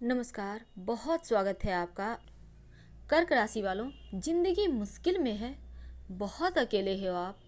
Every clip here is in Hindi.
नमस्कार। बहुत स्वागत है आपका। कर्क राशि वालों, जिंदगी मुश्किल में है, बहुत अकेले हो आप।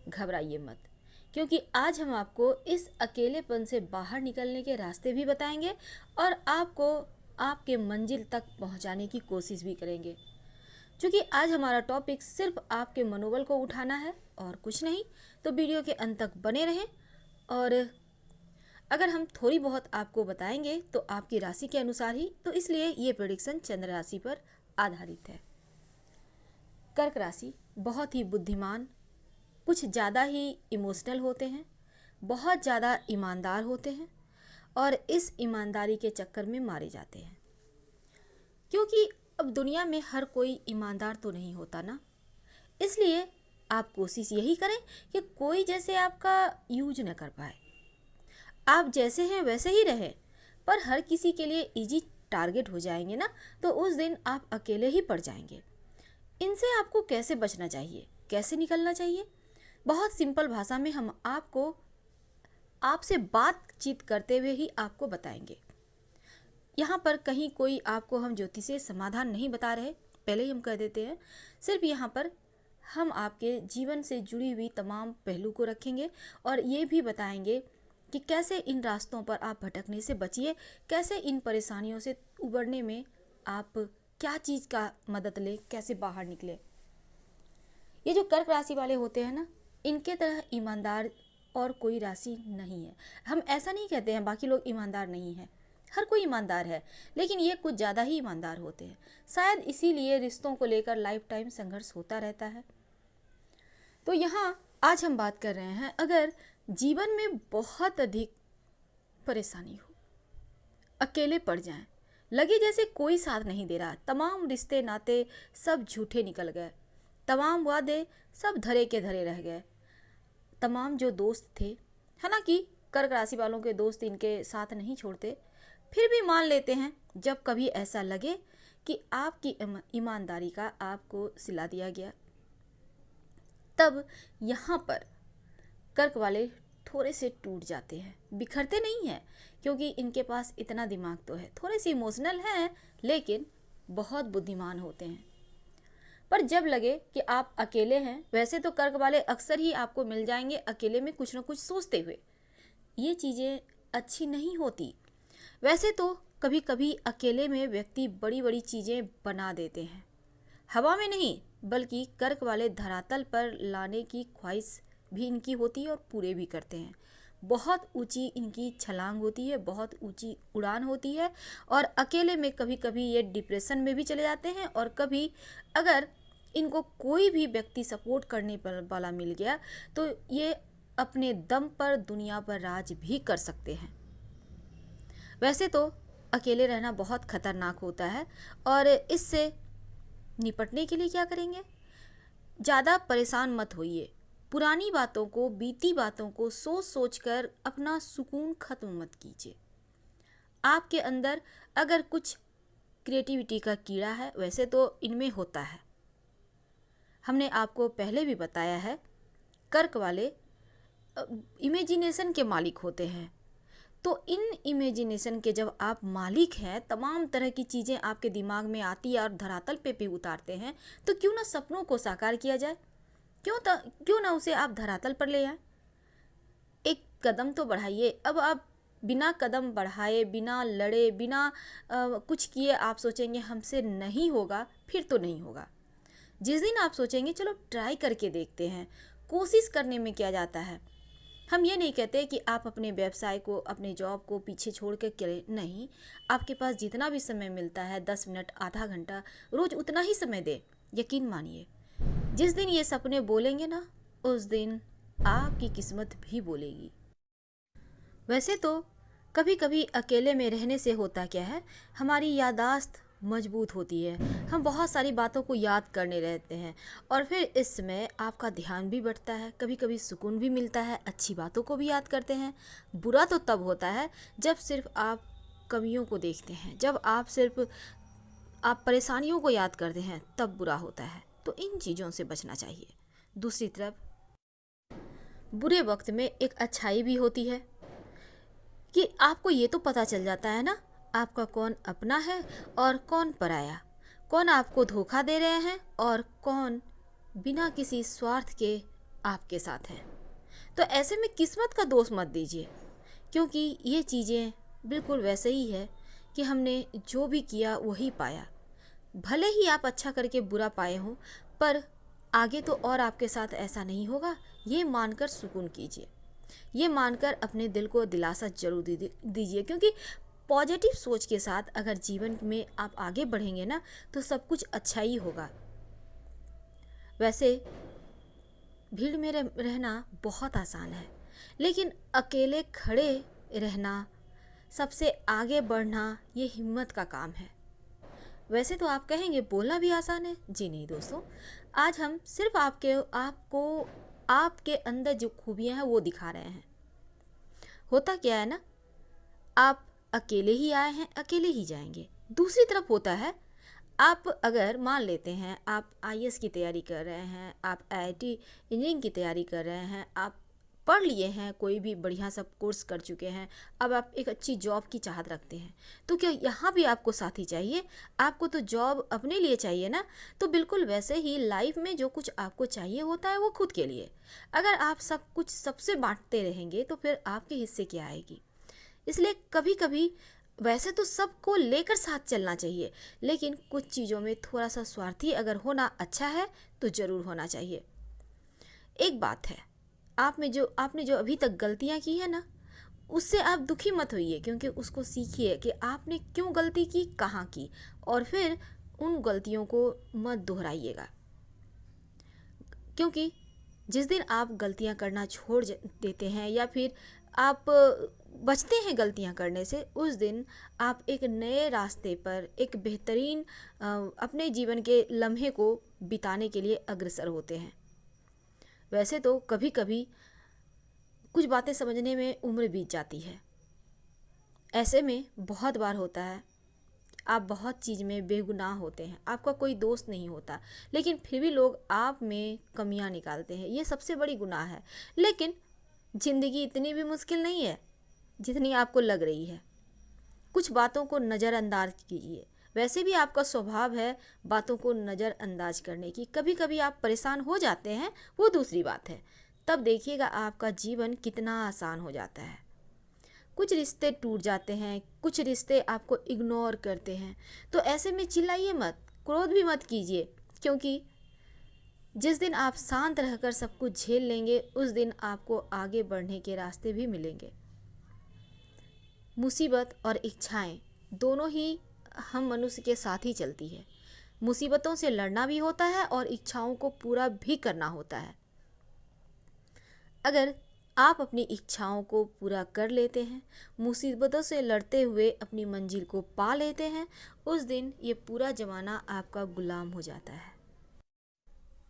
घबराइए मत, क्योंकि आज हम आपको इस अकेलेपन से बाहर निकलने के रास्ते भी बताएंगे और आपको आपके मंजिल तक पहुंचाने की कोशिश भी करेंगे। क्योंकि आज हमारा टॉपिक सिर्फ आपके मनोबल को उठाना है और कुछ नहीं, तो वीडियो के अंत तक बने रहें। और अगर हम थोड़ी बहुत आपको बताएंगे तो आपकी राशि के अनुसार ही, तो इसलिए ये प्रेडिक्शन चंद्र राशि पर आधारित है। कर्क राशि बहुत ही बुद्धिमान, कुछ ज़्यादा ही इमोशनल होते हैं, बहुत ज़्यादा ईमानदार होते हैं और इस ईमानदारी के चक्कर में मारे जाते हैं। क्योंकि अब दुनिया में हर कोई ईमानदार तो नहीं होता ना, इसलिए आप कोशिश यही करें कि कोई जैसे आपका यूज न कर पाए। आप जैसे हैं वैसे ही रहें, पर हर किसी के लिए इजी टारगेट हो जाएंगे ना, तो उस दिन आप अकेले ही पड़ जाएंगे। इनसे आपको कैसे बचना चाहिए, कैसे निकलना चाहिए, बहुत सिंपल भाषा में हम आपको आपसे बातचीत करते हुए ही आपको बताएंगे। यहाँ पर कहीं कोई आपको हम ज्योतिषीय समाधान नहीं बता रहे, पहले ही हम कह देते हैं। सिर्फ यहाँ पर हम आपके जीवन से जुड़ी हुई तमाम पहलू को रखेंगे और ये भी बताएंगे कि कैसे इन रास्तों पर आप भटकने से बचिए, कैसे इन परेशानियों से उबरने में आप क्या चीज़ का मदद लें, कैसे बाहर निकले। ये जो कर्क राशि वाले होते हैं ना, इनके तरह ईमानदार और कोई राशि नहीं है। हम ऐसा नहीं कहते हैं बाकी लोग ईमानदार नहीं हैं, हर कोई ईमानदार है, लेकिन ये कुछ ज़्यादा ही ईमानदार होते हैं। शायद इसीलिए रिश्तों को लेकर लाइफ टाइम संघर्ष होता रहता है। तो यहाँ आज हम बात कर रहे हैं, अगर जीवन में बहुत अधिक परेशानी हो, अकेले पड़ जाएं, लगे जैसे कोई साथ नहीं दे रहा, तमाम रिश्ते नाते सब झूठे निकल गए, तमाम वादे सब धरे के धरे रह गए, तमाम जो दोस्त थे, हालांकि कर्क राशि वालों के दोस्त इनके साथ नहीं छोड़ते, फिर भी मान लेते हैं जब कभी ऐसा लगे कि आपकी ईमानदारी का आपको सिला दिया गया, तब यहाँ पर कर्क वाले थोड़े से टूट जाते हैं। बिखरते नहीं हैं, क्योंकि इनके पास इतना दिमाग तो है, थोड़े से इमोशनल हैं लेकिन बहुत बुद्धिमान होते हैं। पर जब लगे कि आप अकेले हैं, वैसे तो कर्क वाले अक्सर ही आपको मिल जाएंगे अकेले में कुछ ना कुछ सोचते हुए, ये चीज़ें अच्छी नहीं होती। वैसे तो कभी कभी अकेले में व्यक्ति बड़ी बड़ी चीज़ें बना देते हैं, हवा में नहीं बल्कि कर्क वाले धरातल पर लाने की ख्वाहिश भी इनकी होती है और पूरे भी करते हैं। बहुत ऊंची इनकी छलांग होती है, बहुत ऊंची उड़ान होती है और अकेले में कभी कभी ये डिप्रेशन में भी चले जाते हैं और कभी अगर इनको कोई भी व्यक्ति सपोर्ट करने पर वाला मिल गया तो ये अपने दम पर दुनिया पर राज भी कर सकते हैं। वैसे तो अकेले रहना बहुत खतरनाक होता है और इससे निपटने के लिए क्या करेंगे, ज़्यादा परेशान मत होइए, पुरानी बातों को, बीती बातों को सोच सोच कर अपना सुकून खत्म मत कीजिए। आपके अंदर अगर कुछ क्रिएटिविटी का कीड़ा है, वैसे तो इनमें होता है, हमने आपको पहले भी बताया है, कर्क वाले इमेजिनेशन के मालिक होते हैं। तो इन इमेजिनेशन के जब आप मालिक हैं, तमाम तरह की चीज़ें आपके दिमाग में आती है और धरातल पे भी उतारते हैं, तो क्यों ना सपनों को साकार किया जाए, क्यों ना उसे आप धरातल पर ले आए। एक कदम तो बढ़ाइए। अब आप बिना कदम बढ़ाए, बिना लड़े, बिना कुछ किए आप सोचेंगे हमसे नहीं होगा, फिर तो नहीं होगा। जिस दिन आप सोचेंगे चलो ट्राई करके देखते हैं, कोशिश करने में क्या जाता है। हम ये नहीं कहते कि आप अपने व्यवसाय को, अपने जॉब को पीछे छोड़ के करें, नहीं, आपके पास जितना भी समय मिलता है, 10 मिनट, आधा घंटा, रोज़ उतना ही समय दे। यकीन मानिए, जिस दिन ये सपने बोलेंगे ना, उस दिन आपकी किस्मत भी बोलेगी। वैसे तो कभी कभी अकेले में रहने से होता क्या है, हमारी याददाश्त मजबूत होती है, हम बहुत सारी बातों को याद करने रहते हैं और फिर इस समय आपका ध्यान भी बढ़ता है, कभी कभी सुकून भी मिलता है, अच्छी बातों को भी याद करते हैं। बुरा तो तब होता है जब सिर्फ आप कमियों को देखते हैं, जब आप परेशानियों को याद करते हैं, तब बुरा होता है। तो इन चीज़ों से बचना चाहिए। दूसरी तरफ बुरे वक्त में एक अच्छाई भी होती है कि आपको ये तो पता चल जाता है ना, आपका कौन अपना है और कौन पराया, कौन आपको धोखा दे रहे हैं और कौन बिना किसी स्वार्थ के आपके साथ है। तो ऐसे में किस्मत का दोष मत दीजिए, क्योंकि ये चीज़ें बिल्कुल वैसे ही है कि हमने जो भी किया वही पाया। भले ही आप अच्छा करके बुरा पाए हों, पर आगे तो और आपके साथ ऐसा नहीं होगा, ये मानकर सुकून कीजिए। ये मानकर अपने दिल को दिलासा जरूर दीजिए, क्योंकि पॉजिटिव सोच के साथ अगर जीवन में आप आगे बढ़ेंगे ना, तो सब कुछ अच्छा ही होगा। वैसे भीड़ में रहना बहुत आसान है, लेकिन अकेले खड़े रहना, सबसे आगे बढ़ना, ये हिम्मत का काम है। वैसे तो आप कहेंगे बोलना भी आसान है। जी नहीं दोस्तों, आज हम सिर्फ आपको आपके अंदर जो खूबियां हैं वो दिखा रहे हैं। होता क्या है ना, आप अकेले ही आए हैं, अकेले ही जाएंगे। दूसरी तरफ होता है, आप अगर मान लेते हैं आप आईएएस की तैयारी कर रहे हैं, आप आईआईटी इंजीनियरिंग की तैयारी कर रहे हैं, आप पढ़ लिए हैं, कोई भी बढ़िया सब कोर्स कर चुके हैं, अब आप एक अच्छी जॉब की चाहत रखते हैं, तो क्या यहाँ भी आपको साथी चाहिए? आपको तो जॉब अपने लिए चाहिए ना। तो बिल्कुल वैसे ही लाइफ में जो कुछ आपको चाहिए होता है वो खुद के लिए। अगर आप सब कुछ सबसे बांटते रहेंगे तो फिर आपके हिस्से क्या आएगी? इसलिए कभी कभी वैसे तो सबको लेकर साथ चलना चाहिए, लेकिन कुछ चीज़ों में थोड़ा सा स्वार्थी अगर होना अच्छा है तो ज़रूर होना चाहिए। एक बात है, आपने जो अभी तक गलतियां की है ना, उससे आप दुखी मत होइए, क्योंकि उसको सीखिए कि आपने क्यों गलती की, कहाँ की, और फिर उन गलतियों को मत दोहराइएगा। क्योंकि जिस दिन आप गलतियां करना छोड़ देते हैं या फिर आप बचते हैं गलतियां करने से, उस दिन आप एक नए रास्ते पर एक बेहतरीन अपने जीवन के लम्हे को बिताने के लिए अग्रसर होते हैं। वैसे तो कभी कभी कुछ बातें समझने में उम्र बीत जाती है। ऐसे में बहुत बार होता है आप बहुत चीज़ में बेगुनाह होते हैं, आपका कोई दोस्त नहीं होता, लेकिन फिर भी लोग आप में कमियां निकालते हैं। ये सबसे बड़ी गुनाह है। लेकिन ज़िंदगी इतनी भी मुश्किल नहीं है जितनी आपको लग रही है। कुछ बातों को नज़रअंदाज कीजिए। वैसे भी आपका स्वभाव है बातों को नज़रअंदाज करने की। कभी कभी आप परेशान हो जाते हैं, वो दूसरी बात है, तब देखिएगा आपका जीवन कितना आसान हो जाता है। कुछ रिश्ते टूट जाते हैं, कुछ रिश्ते आपको इग्नोर करते हैं, तो ऐसे में चिल्लाइए मत, क्रोध भी मत कीजिए, क्योंकि जिस दिन आप शांत रहकर सब कुछ झेल लेंगे, उस दिन आपको आगे बढ़ने के रास्ते भी मिलेंगे। मुसीबत और इच्छाएं दोनों ही हम मनुष्य के साथ ही चलती है। मुसीबतों से लड़ना भी होता है और इच्छाओं को पूरा भी करना होता है। अगर आप अपनी इच्छाओं को पूरा कर लेते हैं, मुसीबतों से लड़ते हुए अपनी मंजिल को पा लेते हैं, उस दिन ये पूरा ज़माना आपका गुलाम हो जाता है।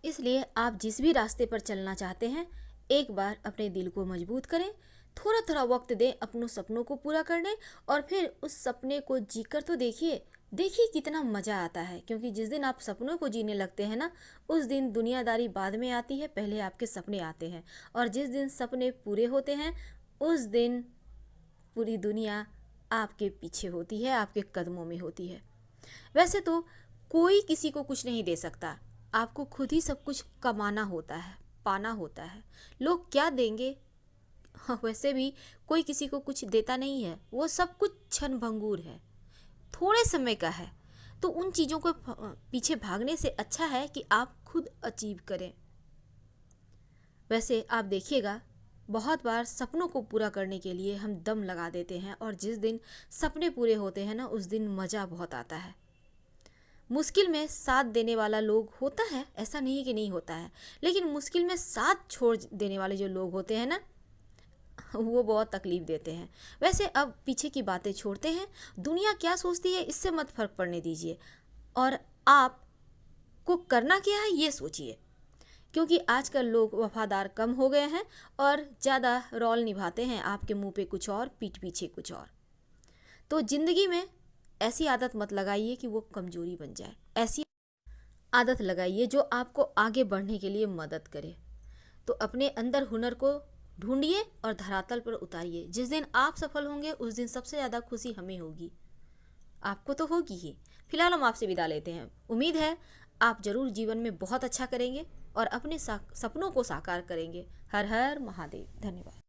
इसलिए आप जिस भी रास्ते पर चलना चाहते हैं, एक बार अपने दिल को मजबूत करें, थोड़ा थोड़ा वक्त दें अपनों सपनों को पूरा करने, और फिर उस सपने को जीकर तो देखिए देखिए कितना मज़ा आता है। क्योंकि जिस दिन आप सपनों को जीने लगते हैं ना, उस दिन दुनियादारी बाद में आती है, पहले आपके सपने आते हैं। और जिस दिन सपने पूरे होते हैं, उस दिन पूरी दुनिया आपके पीछे होती है, आपके कदमों में होती है। वैसे तो कोई किसी को कुछ नहीं दे सकता, आपको खुद ही सब कुछ कमाना होता है, पाना होता है। लोग क्या देंगे? हाँ, वैसे भी कोई किसी को कुछ देता नहीं है, वो सब कुछ क्षणभंगुर है, थोड़े समय का है। तो उन चीज़ों को पीछे भागने से अच्छा है कि आप खुद अचीव करें। वैसे आप देखिएगा, बहुत बार सपनों को पूरा करने के लिए हम दम लगा देते हैं, और जिस दिन सपने पूरे होते हैं ना, उस दिन मज़ा बहुत आता है। मुश्किल में साथ देने वाला लोग होता है, ऐसा नहीं है कि नहीं होता है, लेकिन मुश्किल में साथ छोड़ देने वाले जो लोग होते हैं ना, वो बहुत तकलीफ देते हैं। वैसे अब पीछे की बातें छोड़ते हैं, दुनिया क्या सोचती है इससे मत फर्क पड़ने दीजिए, और आपको करना क्या है ये सोचिए। क्योंकि आजकल लोग वफादार कम हो गए हैं और ज़्यादा रोल निभाते हैं, आपके मुंह पे कुछ और, पीठ पीछे कुछ और। तो ज़िंदगी में ऐसी आदत मत लगाइए कि वो कमज़ोरी बन जाए। ऐसी आदत लगाइए जो आपको आगे बढ़ने के लिए मदद करे। तो अपने अंदर हुनर को ढूंढिए और धरातल पर उतारिए। जिस दिन आप सफल होंगे, उस दिन सबसे ज़्यादा खुशी हमें होगी। आपको तो होगी ही। फिलहाल हम आपसे विदा लेते हैं। उम्मीद है आप जरूर जीवन में बहुत अच्छा करेंगे और अपने सपनों को साकार करेंगे। हर हर महादेव। धन्यवाद।